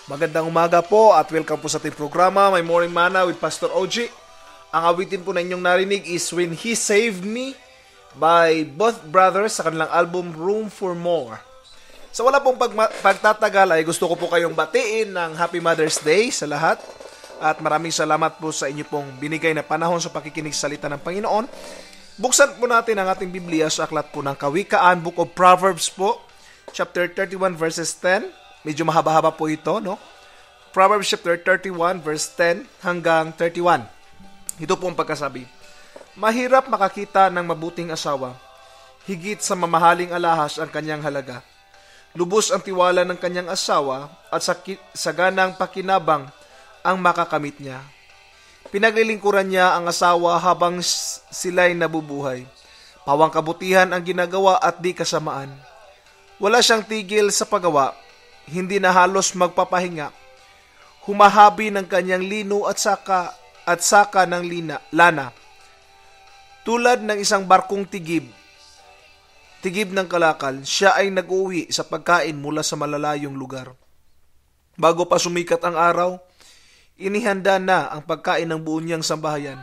Magandang umaga po at welcome po sa ating programa, My Morning Manna with Pastor OG. Ang awitin po na inyong narinig is When He Saved Me by both brothers sa kanilang album Room for More. Sa wala pong pagtatagal ay gusto ko po kayong batiin ng Happy Mother's Day sa lahat. At maraming salamat po sa inyo pong binigay na panahon sa pakikinig sa salita ng Panginoon. Buksan po natin ang ating Biblia sa aklat po ng Kawikaan, Book of Proverbs po, chapter 31 verses 10. Medyo mahaba-haba po ito, no? Proverbs chapter 31 verse 10 hanggang 31. Ito po ang pagkasabi. Mahirap makakita ng mabuting asawa. Higit sa mamahaling alahas ang kanyang halaga. Lubos ang tiwala ng kanyang asawa at sa ganang pakinabang ang makakamit niya. Pinaglilingkuran niya ang asawa habang sila'y nabubuhay. Pawang kabutihan ang ginagawa at di kasamaan. Wala siyang tigil sa paggawa. Hindi na halos magpapahinga. Humahabi ng kanyang lino at saka ng lana. Tulad ng isang barkong tigib ng kalakal, siya ay nag-uwi sa pagkain mula sa malalayong lugar. Bago pa sumikat ang araw, inihanda na ang pagkain ng buo niyang sambahayan,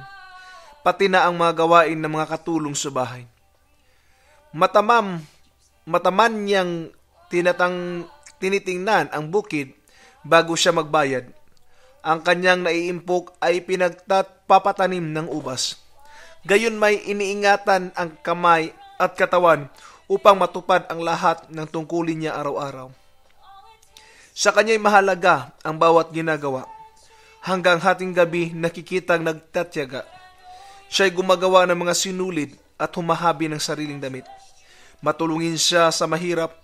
pati na ang mga gawain ng mga katulong sa bahay. Mataman niyang tinitingnan ang bukid bago siya magbayad. Ang kanyang naiimpok ay pinagpapatanim ng ubas. Gayon may iniingatan ang kamay at katawan upang matupad ang lahat ng tungkulin niya araw-araw. Sa kanya'y mahalaga ang bawat ginagawa. Hanggang hating gabi nakikitang nagtatyaga. Siya'y gumagawa ng mga sinulid at humahabi ng sariling damit. Matulungin siya sa mahirap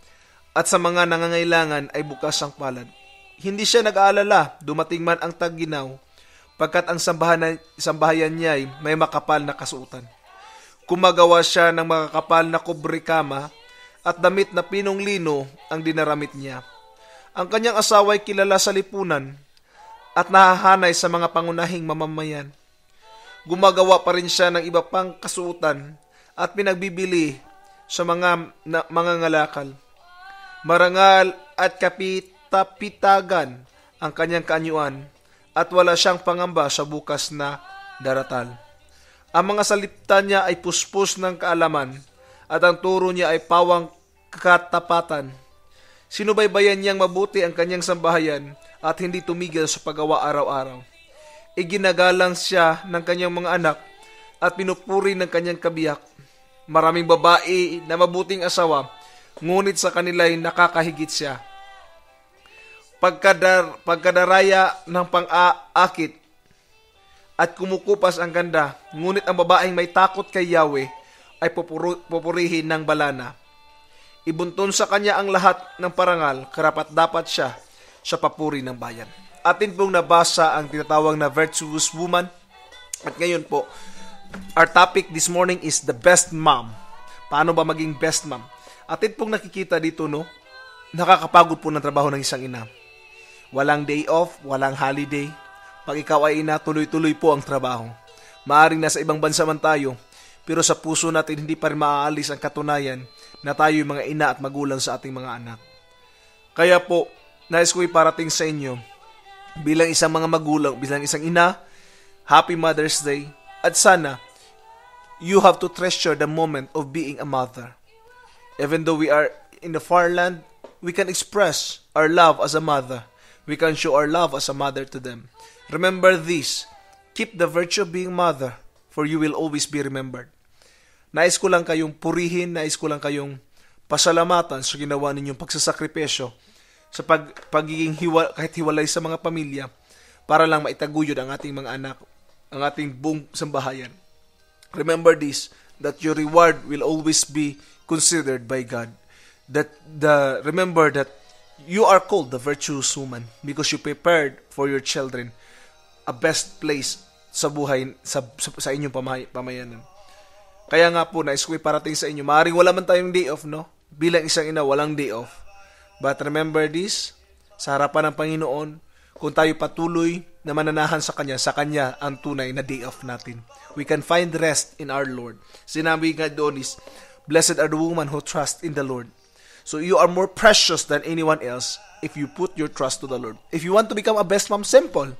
at sa mga nangangailangan ay bukas ang palad. Hindi siya nag-aalala dumating man ang tag-ginaw, pagkat ang sambahayan niya ay may makapal na kasuotan. Kumagawa siya ng makakapal na kubrikama at damit na pinong lino ang dinaramit niya. Ang kanyang asawa ay kilala sa lipunan at nahahanay sa mga pangunahing mamamayan. Gumagawa pa rin siya ng iba pang kasuotan at pinagbibili sa mga ngalakal. Marangal at kapitapitagan ang kanyang kaanyuan at wala siyang pangamba sa bukas na daratal. Ang mga salita niya ay puspos ng kaalaman at ang turo niya ay pawang katapatan. Sinubaybayan niyang mabuti ang kanyang sambahayan at hindi tumigil sa paggawa araw-araw. Iginagalang siya ng kanyang mga anak at pinupuri ng kanyang kabiyak. Maraming babae na mabuting asawa, ngunit sa kanila'y nakakahigit siya. Pagkadaraya ng pang-aakit at kumukupas ang ganda, ngunit ang babaeng may takot kay Yahweh ay pupurihin ng balana. Ibunton sa kanya ang lahat ng parangal, karapat-dapat siya sa papuri ng bayan. Atin pong nabasa ang tinatawag na virtuous woman. At ngayon po, our topic this morning is the best mom. Paano ba maging best mom? Atin pong nakikita dito, no? Nakakapagod po ng trabaho ng isang ina. Walang day off, walang holiday. Pag ikaw ay ina, tuloy-tuloy po ang trabaho. Maaring nasa ibang bansa man tayo, pero sa puso natin hindi pa rin maaalis ang katunayan na tayo yung mga ina at magulang sa ating mga anak. Kaya po, nais ko iparating sa inyo, bilang isang mga magulang, bilang isang ina, Happy Mother's Day, at sana, you have to treasure the moment of being a mother. Even though we are in the far land, we can express our love as a mother. We can show our love as a mother to them. Remember this. Keep the virtue of being mother, for you will always be remembered. Nais ko lang kayong purihin, nais ko lang kayong pasalamatan sa ginawa ninyong pagsasakripisyo sa pagiging kahit hiwalay sa mga pamilya para lang maitaguyod ang ating mga anak, ang ating buong sambahayan. Remember this, that your reward will always be considered by God. Remember that you are called the virtuous woman because you prepared for your children a best place sa buhay sa inyong pamayanan. Kaya nga po, nais ko iparating sa inyo, maaaring wala man tayong day off, no? Bilang isang ina, walang day off. But remember this, sa harapan ng Panginoon, kung tayo patuloy na mananahan sa Kanya ang tunay na day off natin. We can find rest in our Lord. Sinabi nga doon is, blessed are the women who trust in the Lord. So you are more precious than anyone else if you put your trust to the Lord. If you want to become a best mom, simple.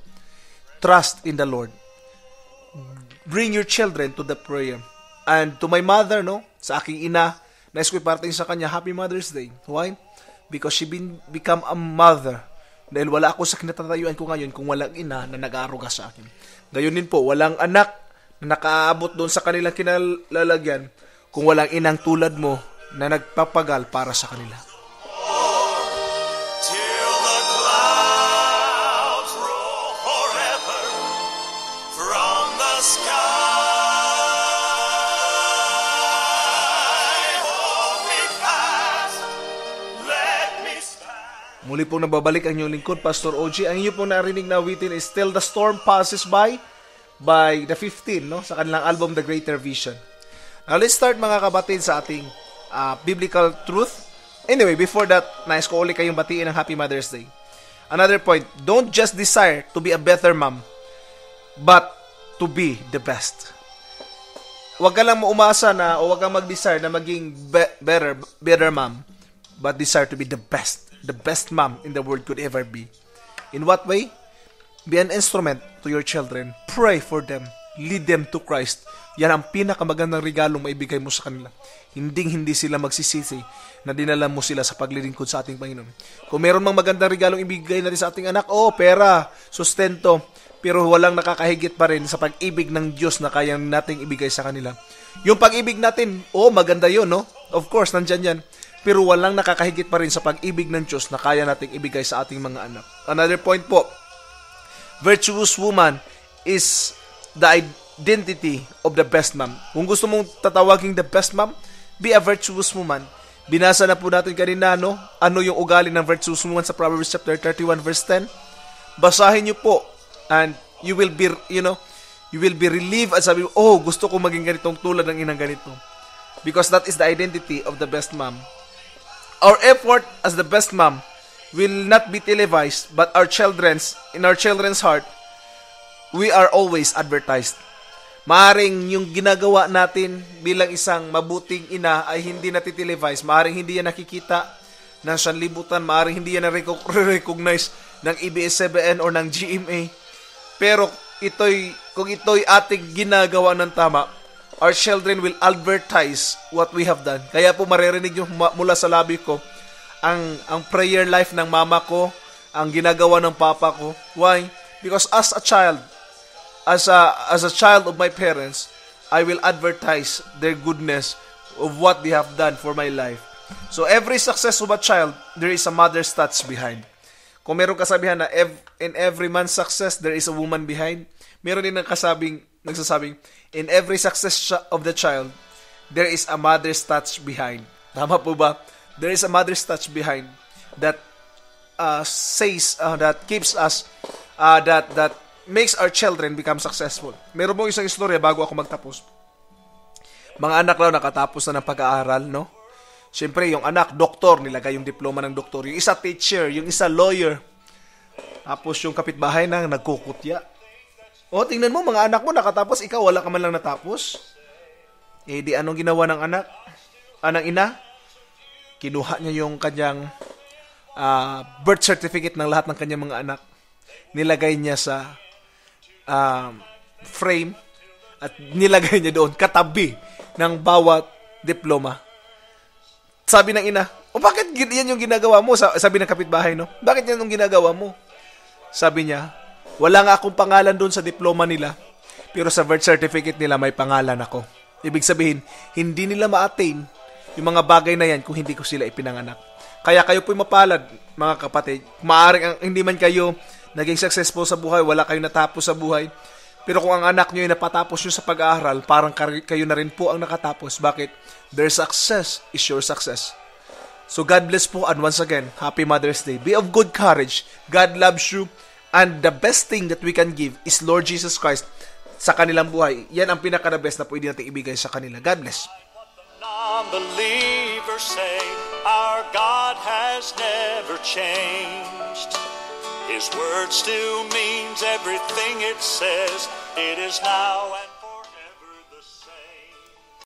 Trust in the Lord. Bring your children to the prayer. And to my mother, no, sa aking ina, nais ko'y parating sa kanya, Happy Mother's Day. Why? Because she become a mother. Dahil wala ako sa kinatatayuan ko ngayon kung walang ina na nag-aaruga sa akin. Gayon din po, walang anak na nakaabot doon sa kanilang kinalalagyan kung walang inang tulad mo na nagpapagal para sa kanila. Till the clouds roll forever from the sky. Hold me fast, let me stand. Muli pong nababalik ang inyong lingkod, Pastor OG. Ang inyo pong narinig na awitin is Till the Storm Passes By the 15, no? Sa kanilang album, The Greater Vision. Now, let's start mga kabatid sa ating biblical truth. Anyway, before that, nais ko ulit kayong batiin ng Happy Mother's Day. Another point, don't just desire to be a better mom, but to be the best. Huwag ka lang maumasa na, o huwag kang mag-desire na maging better mom, but desire to be the best mom in the world could ever be. In what way? Be an instrument to your children. Pray for them. Lead them to Christ. Yan ang pinakamagandang regalong maibigay mo sa kanila. Hindi sila magsisisi na dinala mo sila sa paglilingkod sa ating Panginoon. Kung meron mang magandang regalong ibigay natin sa ating anak, pera, sustento, pero walang nakakahigit pa rin sa pag-ibig ng Diyos na kaya nating ibigay sa kanila. Yung pag-ibig natin, maganda yun, no? Of course, nandyan yan. Pero walang nakakahigit pa rin sa pag-ibig ng Diyos na kaya nating ibigay sa ating mga anak. Another point po, virtuous woman is the identity of the best mom. Kung gusto mong tatawaging the best mom, be a virtuous woman. Binasa na po natin kanina, no? Ano yung ugali ng virtuous woman sa Proverbs chapter 31 verse 10. Basahin niyo po and you will be relieved at sabi, gusto ko maging ganitong tulad ng inang ganito. Because that is the identity of the best mom. Our effort as the best mom will not be televised, but in our children's heart, we are always advertised. Maaring yung ginagawa natin bilang isang mabuting ina ay hindi natitelevise. Maaring hindi yan nakikita ng sanlibutan. Maaring hindi yan na-recognize ng ABS-CBN or ng GMA. Pero kung ito'y ating ginagawa ng tama, our children will advertise what we have done. Kaya po maririnig nyo mula sa labi ko ang prayer life ng mama ko, ang ginagawa ng papa ko. Why? Because as a child of my parents, I will advertise their goodness of what they have done for my life. So every success of a child, there is a mother's touch behind. Kung meron kasabihan na in every man's success, there is a woman behind. Meron din nagsasabing, in every success of the child, there is a mother's touch behind. Tama po ba? There is a mother's touch behind that that keeps us, that makes our children become successful. Meron pong isang istorya bago ako magtapos. Mga anak raw nakatapos na ng pag-aaral, no? Siyempre, yung anak, doktor, nilagay yung diploma ng doktor. Yung isa teacher, yung isa lawyer. Tapos yung kapitbahay na nagkukutya. Tingnan mo, mga anak mo nakatapos, ikaw wala ka man lang natapos. Di anong ginawa ng ng ina? Kinuha niya yung kanyang birth certificate ng lahat ng kanyang mga anak. Nilagay niya sa frame at nilagay niya doon katabi ng bawat diploma. Sabi ng ina, bakit yan yung ginagawa mo? Sabi ng kapitbahay, no? Bakit yan yung ginagawa mo? Sabi niya, wala nga akong pangalan doon sa diploma nila, pero sa birth certificate nila may pangalan ako. Ibig sabihin, hindi nila ma-attain yung mga bagay na yan kung hindi ko sila ipinanganak. Kaya kayo po'y mapalad, mga kapatid. Maaring hindi man kayo naging successful sa buhay, wala kayong natapos sa buhay, pero kung ang anak nyo ay napatapos nyo sa pag-aaral, parang kayo na rin po ang nakatapos. Bakit? Their success is your success. So God bless po, and once again, Happy Mother's Day. Be of good courage. God loves you, and the best thing that we can give is Lord Jesus Christ sa kanilang buhay. Yan ang pinaka-the best na pwede natin ibigay sa kanila. God bless. Non-believers say our God has never changed. His word still means everything it says. It is now and